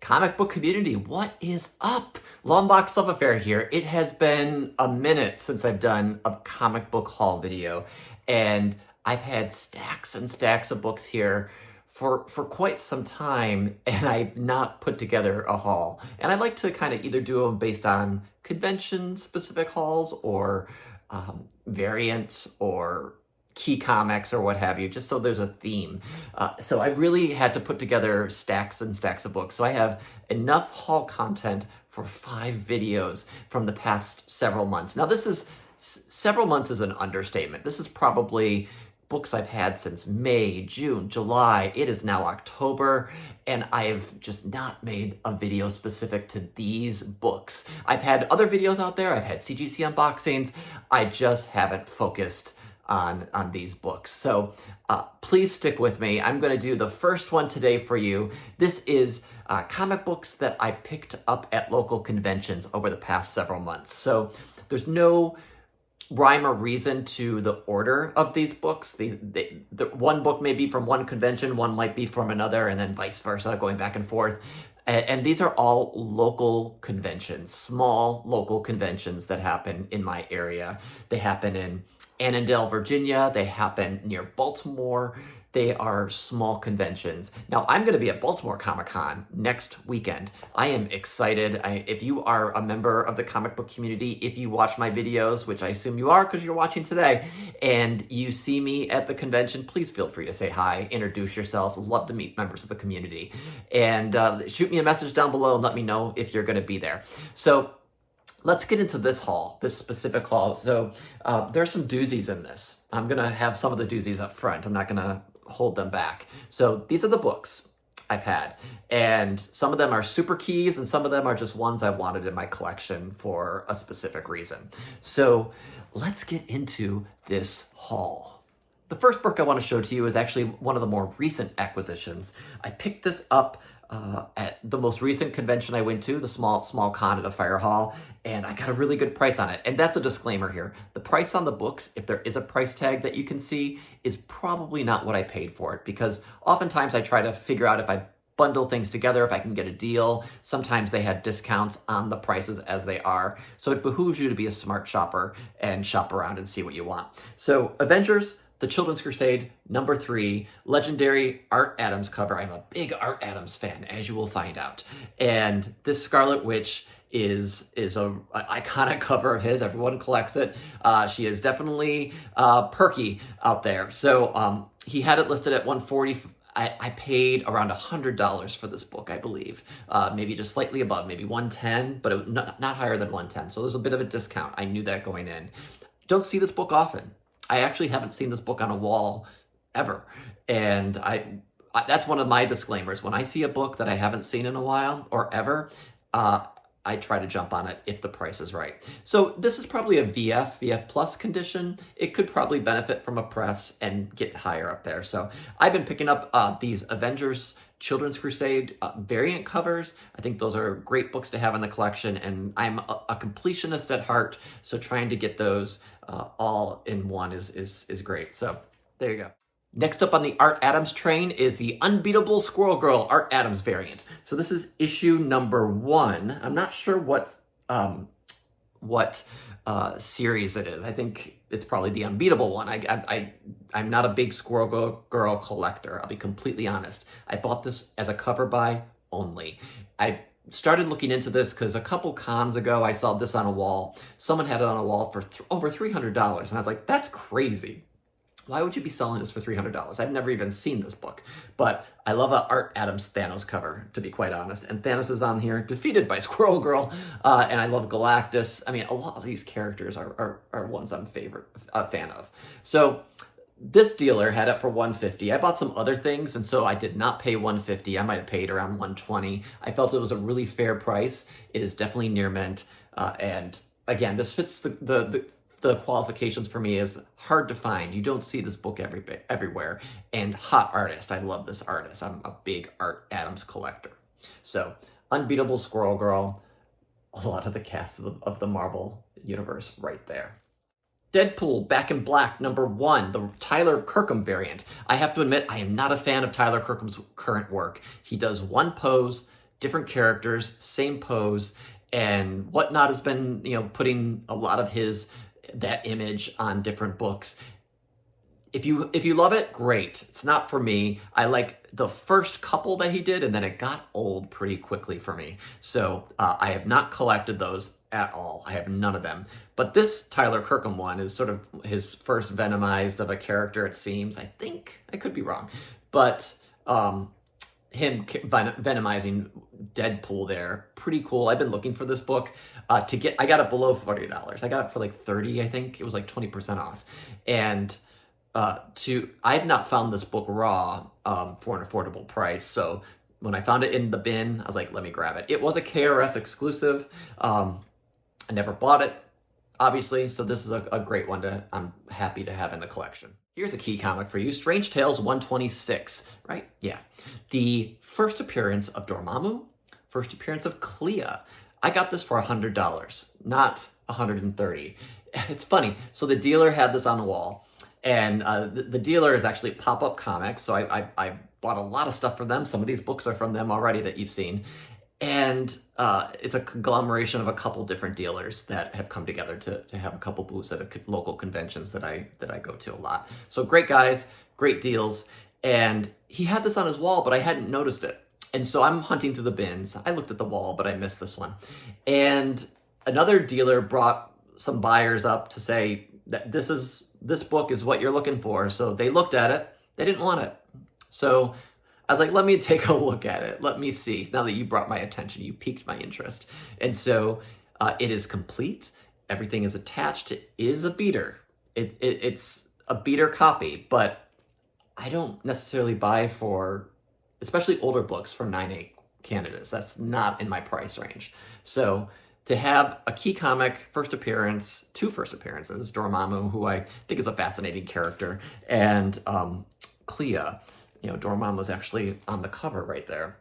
Comic book community, what is up? Longbox Love Affair here. It has been a minute since I've done a comic book haul video, and I've had stacks and stacks of books here for quite some time, and I've not put together a haul. And I like to kind of either do them based on convention-specific hauls or variants or key comics or what have you, just so there's a theme. So I really had to put together stacks and stacks of books. So I have enough haul content for 5 videos from the past several months. Now this is, several months is an understatement. This is probably books I've had since May, June, July. It is now October, and I've just not made a video specific to these books. I've had other videos out there. I've had CGC unboxings. I just haven't focused on these books. So please stick with me. I'm going to do the first one today for you. This is comic books that I picked up at local conventions over the past several months. So there's no rhyme or reason to the order of these books. The one book may be from one convention, one might be from another, and then vice versa, going back and forth. And these are all local conventions, small local conventions that happen in my area. They happen in Annandale, Virginia. They happen near Baltimore. They are small conventions. Now, I'm going to be at Baltimore Comic-Con next weekend. I am excited. If you are a member of the comic book community, if you watch my videos, which I assume you are because you're watching today, and you see me at the convention, please feel free to say hi, introduce yourselves. Love to meet members of the community. And shoot me a message down below and let me know if you're going to be there. So let's get into this haul, this specific haul. So there's some doozies in this. I'm going to have some of the doozies up front. I'm not going to hold them back. So these are the books I've had, and some of them are super keys and some of them are just ones I wanted in my collection for a specific reason. So let's get into this haul. The first book I want to show to you is actually one of the more recent acquisitions. I picked this up at the most recent convention I went to, the small con at a fire hall, and I got a really good price on it. And that's a disclaimer here. The price on the books, if there is a price tag that you can see, is probably not what I paid for it, because oftentimes I try to figure out if I bundle things together, if I can get a deal. Sometimes they had discounts on the prices as they are. So it behooves you to be a smart shopper and shop around and see what you want. So Avengers, The Children's Crusade, number 3, legendary Art Adams cover. I'm a big Art Adams fan, as you will find out. And this Scarlet Witch is an iconic cover of his. Everyone collects it. She is definitely perky out there. So he had it listed at $140. I paid around $100 for this book, I believe. Maybe just slightly above, maybe $110, but it was not higher than $110. So there's a bit of a discount. I knew that going in. Don't see this book often. I actually haven't seen this book on a wall ever. And that's one of my disclaimers. When I see a book that I haven't seen in a while or ever, I try to jump on it if the price is right. So this is probably a VF Plus condition. It could probably benefit from a press and get higher up there. So I've been picking up these Avengers Children's Crusade variant covers. I think those are great books to have in the collection, and I'm a completionist at heart, so trying to get those all in one is great. So there you go. Next up on the Art Adams train is the Unbeatable Squirrel Girl Art Adams variant. So this is issue number 1. I'm not sure what series it is. I think it's probably the Unbeatable one. I'm not a big Squirrel Girl collector. I'll be completely honest. I bought this as a cover buy only. I started looking into this because a couple cons ago I saw this on a wall. Someone had it on a wall for over $300, and I was like, that's crazy. Why would you be selling this for $300? I've never even seen this book, but I love an Art Adams Thanos cover, to be quite honest. And Thanos is on here, defeated by Squirrel Girl, and I love Galactus. I mean, a lot of these characters are ones I'm a fan of. So this dealer had it for $150. I bought some other things, and so I did not pay $150. I might have paid around $120. I felt it was a really fair price. It is definitely near mint, and again, this fits the qualifications for me is hard to find. You don't see this book everywhere. And hot artist. I love this artist. I'm a big Art Adams collector. So Unbeatable Squirrel Girl, a lot of the cast of the Marvel universe right there. Deadpool Back in Black, number 1, the Tyler Kirkham variant. I have to admit, I am not a fan of Tyler Kirkham's current work. He does one pose, different characters, same pose, and Whatnot has been, putting a lot of that image on different books. If you love it, great. It's not for me. I like the first couple that he did, and then it got old pretty quickly for me. So I have not collected those at all. I have none of them. But this Tyler Kirkham one is sort of his first Venomized of a character, it seems. I think. I could be wrong. But him Venomizing Deadpool there, pretty cool. I've been looking for this book I got it below $40. I got it for like 30, I think. It was like 20% off. And I've not found this book raw for an affordable price. So when I found it in the bin, I was like, let me grab it. It was a KRS exclusive. I never bought it, obviously, so this is a great one I'm happy to have in the collection. Here's a key comic for you, Strange Tales 126, right? Yeah. The first appearance of Dormammu, first appearance of Clea. I got this for $100, not $130. It's funny, so the dealer had this on the wall, and the dealer is actually Pop-Up Comics, so I bought a lot of stuff from them. Some of these books are from them already that you've seen. And it's a conglomeration of a couple different dealers that have come together to have a couple booths at local conventions that I go to a lot. So great guys, great deals. And he had this on his wall, but I hadn't noticed it. And so I'm hunting through the bins. I looked at the wall, but I missed this one. And another dealer brought some buyers up to say that this book is what you're looking for. So they looked at it. They didn't want it. So I was like, let me take a look at it. Let me see. Now that you brought my attention, you piqued my interest. And so it is complete. Everything is attached. It is a beater. It's a beater copy, but I don't necessarily buy for, especially older books, for 9.8 Canadas. That's not in my price range. So to have a key comic, first appearance, two first appearances, Dormammu, who I think is a fascinating character, and Clea. Dormammu was actually on the cover right there.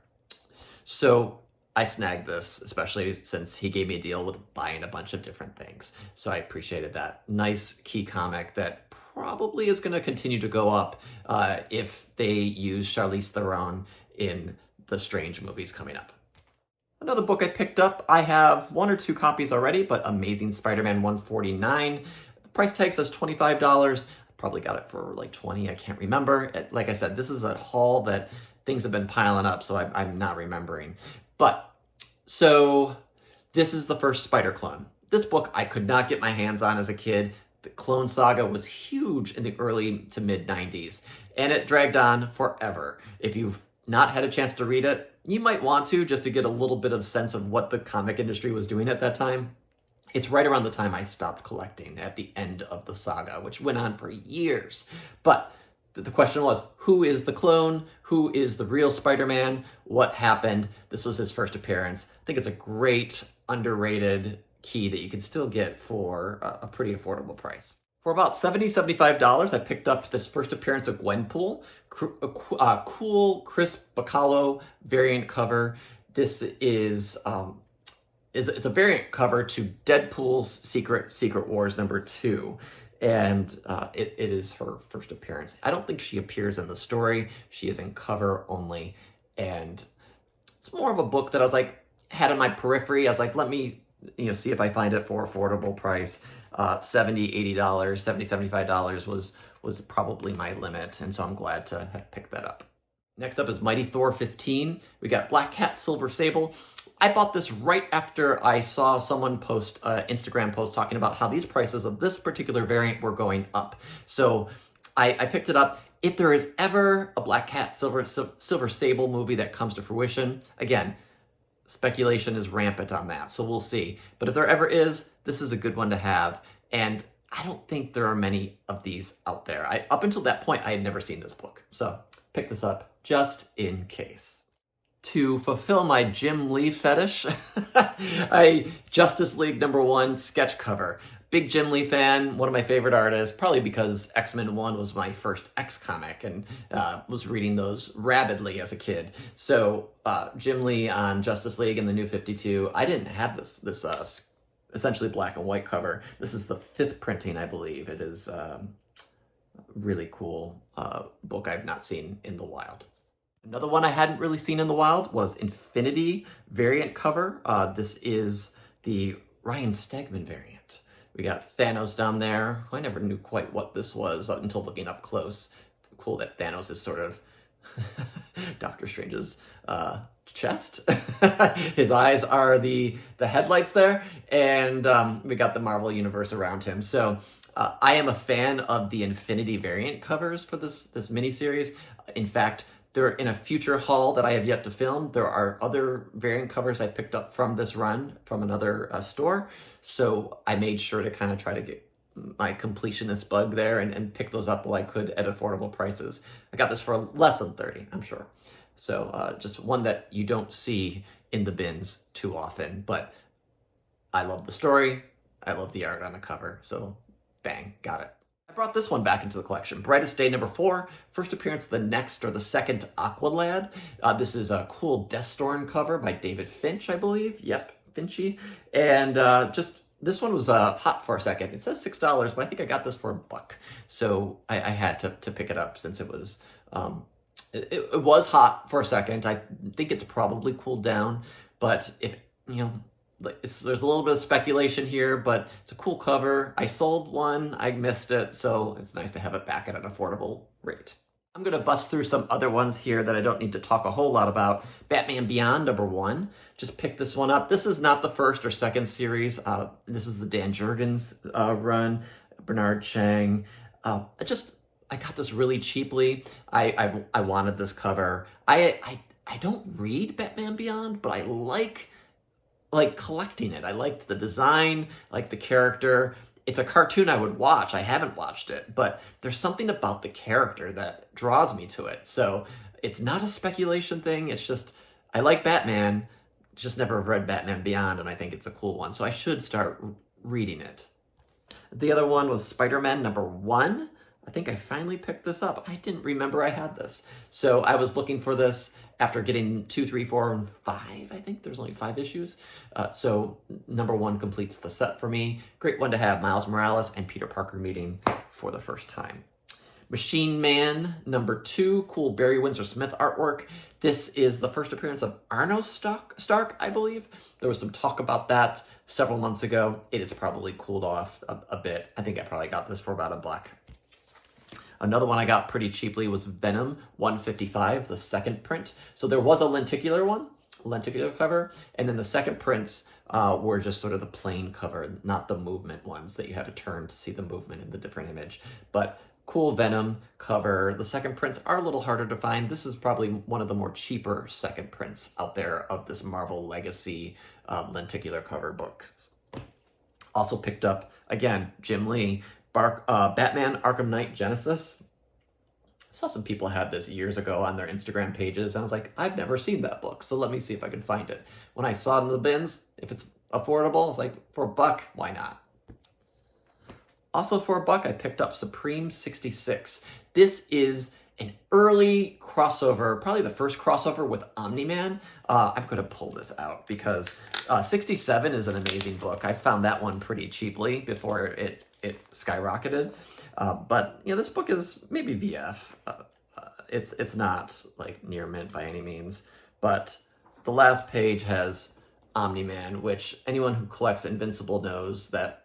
So I snagged this, especially since he gave me a deal with buying a bunch of different things. So I appreciated that. Nice key comic that probably is going to continue to go up if they use Charlize Theron in the Strange movies coming up. Another book I picked up, I have 1 or 2 copies already, but Amazing Spider-Man 149. The price tag says $25. Probably got it for like 20, I can't remember. Like I said, this is a haul that things have been piling up, so I'm not remembering. But, so this is the first Spider clone. This book I could not get my hands on as a kid. The Clone Saga was huge in the early to mid 90s, and it dragged on forever. If you've not had a chance to read it, you might want to, just to get a little bit of sense of what the comic industry was doing at that time. It's right around the time I stopped collecting, at the end of the saga, which went on for years. But the question was, who is the clone? Who is the real Spider-Man? What happened? This was his first appearance. I think it's a great, underrated key that you can still get for a pretty affordable price. For about $70, $75, I picked up this first appearance of Gwenpool. Cool, crisp Bacalo variant cover. This is... it's a variant cover to Deadpool's Secret Wars #2, and it is her first appearance. I don't think she appears in the story. She is in cover only, and it's more of a book that I was like, had in my periphery. I was like, let me see if I find it for affordable price. $70, $80, $70, $75 was probably my limit, and so I'm glad to have picked that up. Next up is Mighty Thor 15. We got Black Cat, Silver Sable. I bought this right after I saw someone post an Instagram post talking about how these prices of this particular variant were going up. So I picked it up. If there is ever a Black Cat, Silver Sable movie that comes to fruition, again, speculation is rampant on that, so we'll see. But if there ever is, this is a good one to have. And I don't think there are many of these out there. Up until that point, I had never seen this book. So pick this up just in case. To fulfill my Jim Lee fetish, Justice League #1 sketch cover. Big Jim Lee fan, one of my favorite artists, probably because X-Men 1 was my first X comic, and was reading those rabidly as a kid. So Jim Lee on Justice League and the New 52. I didn't have this essentially black and white cover. This is the 5th printing, I believe. It is really cool book I've not seen in the wild. Another one I hadn't really seen in the wild was Infinity variant cover. This is the Ryan Stegman variant. We got Thanos down there. I never knew quite what this was until looking up close. Cool that Thanos is sort of Doctor Strange's chest. His eyes are the headlights there, and we got the Marvel Universe around him. So I am a fan of the Infinity variant covers for this miniseries. In fact, they're in a future haul that I have yet to film. There are other variant covers I picked up from this run from another store. So I made sure to kind of try to get my completionist bug there and pick those up while I could at affordable prices. I got this for less than 30, I'm sure. So just one that you don't see in the bins too often, but I love the story. I love the art on the cover. So bang, got it. I brought this one back into the collection. Brightest Day #4, first appearance of the next or the second Aqualad. This is a cool Deathstorm cover by David Finch, I believe. Yep, Finchy. And this one was hot for a second. It says $6, but I think I got this for $1. So I had to pick it up since it was it was hot for a second. I think it's probably cooled down, but if there's a little bit of speculation here, but it's a cool cover. I sold one, I missed it, so it's nice to have it back at an affordable rate. I'm going to bust through some other ones here that I don't need to talk a whole lot about. Batman Beyond #1. Just picked this one up. This is not the first or second series. This is the Dan Jurgens run, Bernard Chang. I got this really cheaply. I wanted this cover. I don't read Batman Beyond, but I like collecting it. I liked the design, like the character. It's a cartoon I would watch. I haven't watched it, but there's something about the character that draws me to it. So it's not a speculation thing. It's just, I like Batman, just never have read Batman Beyond, and I think it's a cool one. So I should start reading it. The other one was SpiderMan #1. I think I finally picked this up. I didn't remember I had this. So I was looking for this after getting 2, 3, 4, and 5. I think there's only 5 issues. So #1 completes the set for me. Great one to have Miles Morales and Peter Parker meeting for the first time. Machine Man #2, cool Barry Windsor Smith artwork. This is the first appearance of Arno Stark, I believe. There was some talk about that several months ago. It has probably cooled off a bit. I think I probably got this for about $1. Another one I got pretty cheaply was Venom 155, the second print. So there was a lenticular cover, and then the second prints were just sort of the plain cover, not the movement ones that you had to turn to see the movement in the different image. But cool Venom cover. The second prints are a little harder to find. This is probably one of the more cheaper second prints out there of this Marvel Legacy lenticular cover book. Also picked up, again, Jim Lee, Batman Arkham Knight Genesis. I saw some people had this years ago on their Instagram pages, and I was like, I've never seen that book, so let me see if I can find it. When I saw it in the bins, if it's affordable, I was like, for $1, why not? Also for $1, I picked up Supreme 66. This is an early crossover, probably the first crossover with Omni-Man. I'm going to pull this out because 67 is an amazing book. I found that one pretty cheaply before it skyrocketed. But this book is maybe VF. It's not like near mint by any means, but the last page has Omni-Man, which anyone who collects Invincible knows that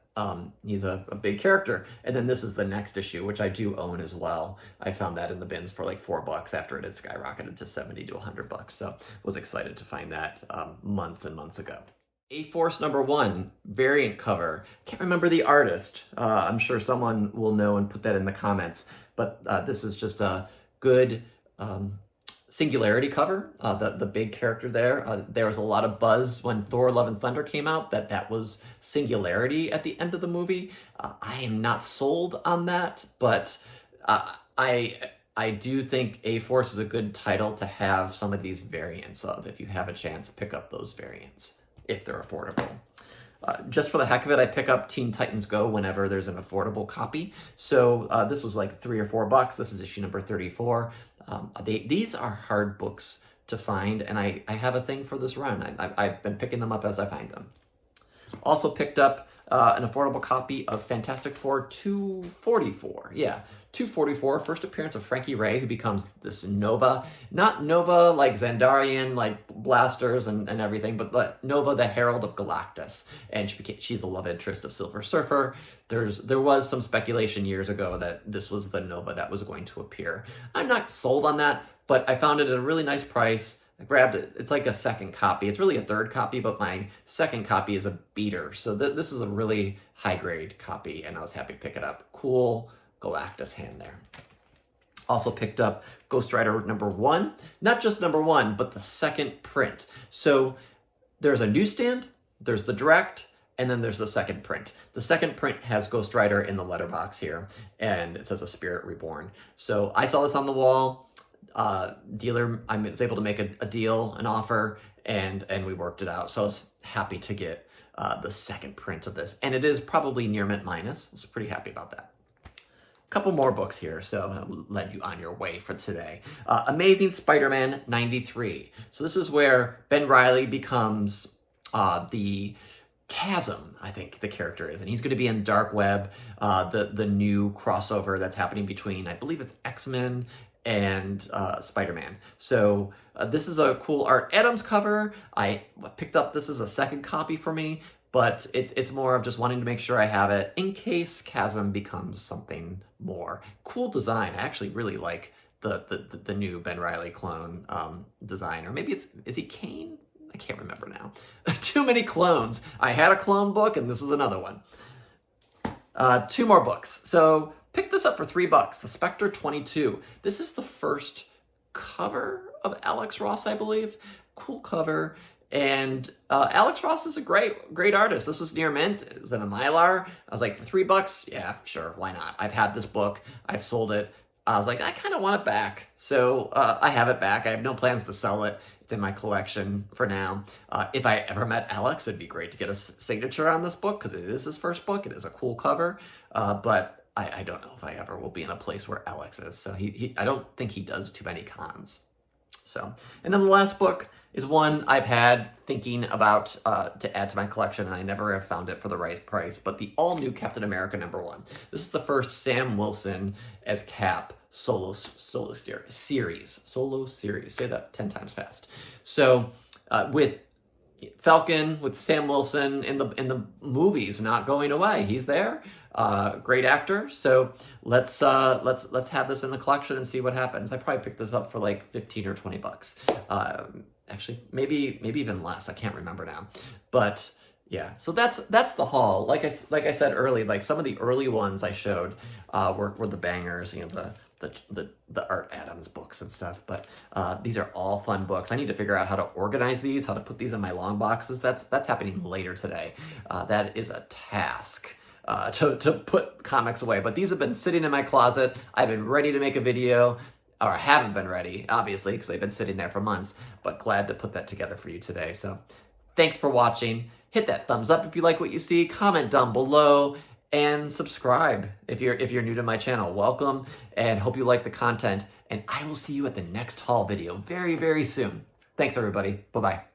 he's a big character. And then this is the next issue, which I do own as well. I found that in the bins for like $4 after it had skyrocketed to $70 to $100. So was excited to find that months and months ago. A-Force #1 variant cover. Can't remember the artist. I'm sure someone will know and put that in the comments. But this is just a good Singularity cover. The big character there. There was a lot of buzz when Thor: Love and Thunder came out that was Singularity at the end of the movie. I am not sold on that, but I do think A-Force is a good title to have some of these variants of. If you have a chance, pick up those variants if they're affordable. Just for the heck of it, I pick up Teen Titans Go whenever there's an affordable copy. So this was like $3 or $4. This is issue number 34. These are hard books to find, and I have a thing for this run. I've been picking them up as I find them. Also picked up an affordable copy of Fantastic Four 244. Yeah, 244, first appearance of Frankie Ray, who becomes this Nova. Not Nova like Xandarian, like blasters and everything, but Nova, the Herald of Galactus. And she's a love interest of Silver Surfer. There was some speculation years ago that this was the Nova that was going to appear. I'm not sold on that, but I found it at a really nice price. I grabbed it. It's like a second copy. It's really a third copy, but my second copy is a beater. So this is a really high-grade copy, and I was happy to pick it up. Cool Galactus hand there. Also picked up Ghost Rider #1. Not just #1, but the second print. So there's a newsstand, there's the direct, and then there's the second print. The second print has Ghost Rider in the letterbox here, and it says A Spirit Reborn. So I saw this on the wall. Dealer, I was able to make a deal, an offer, and we worked it out. So I was happy to get the second print of this. And it is probably near mint minus. I was pretty happy about that. A couple more books here, so I'll let you on your way for today. Amazing Spider-Man 93. So this is where Ben Reilly becomes the Chasm, I think the character is, and he's going to be in Dark Web, the new crossover that's happening between, I believe it's X-Men and Spider-Man. So this is a cool Art Adams cover. I picked up, this is a second copy for me, but it's more of just wanting to make sure I have it in case Chasm becomes something more. Cool design. I actually really like the new Ben Reilly clone design, or maybe is he Kane? I can't remember now. Too many clones. I had a clone book, and this is another one. Two more books. So pick this up for $3, the Specter 22. This is the first cover of Alex Ross, I believe. Cool cover. And Alex Ross is a great artist. This was near mint. It was in a Mylar. I was like, for $3? Yeah, sure, why not? I've had this book. I've sold it. I was like, I kind of want it back. So I have it back. I have no plans to sell it. It's in my collection for now. If I ever met Alex, it'd be great to get a signature on this book because it is his first book. It is a cool cover. But I don't know if I ever will be in a place where Alex is. So I don't think he does too many cons. So, and then the last book is one I've had thinking about to add to my collection, and I never have found it for the right price, but the all-new Captain America #1. This is the first Sam Wilson as Cap solo series. Say that 10 times fast. So with Falcon, with Sam Wilson in the movies not going away, he's there. Great actor. So let's have this in the collection and see what happens. I probably picked this up for like 15 or 20 bucks. Actually, maybe even less. I can't remember now. But yeah, so that's the haul. Like I said early, like some of the early ones I showed were the bangers. You know, the Art Adams books and stuff. But these are all fun books. I need to figure out how to organize these, how to put these in my long boxes. That's happening later today. That is a task. To put comics away. But these have been sitting in my closet. I've been ready to make a video, or I haven't been ready, obviously, because they've been sitting there for months, but glad to put that together for you today. So thanks for watching. Hit that thumbs up if you like what you see, comment down below, and subscribe if you're new to my channel. Welcome, and hope you like the content, and I will see you at the next haul video very, very soon. Thanks, everybody. Bye-bye.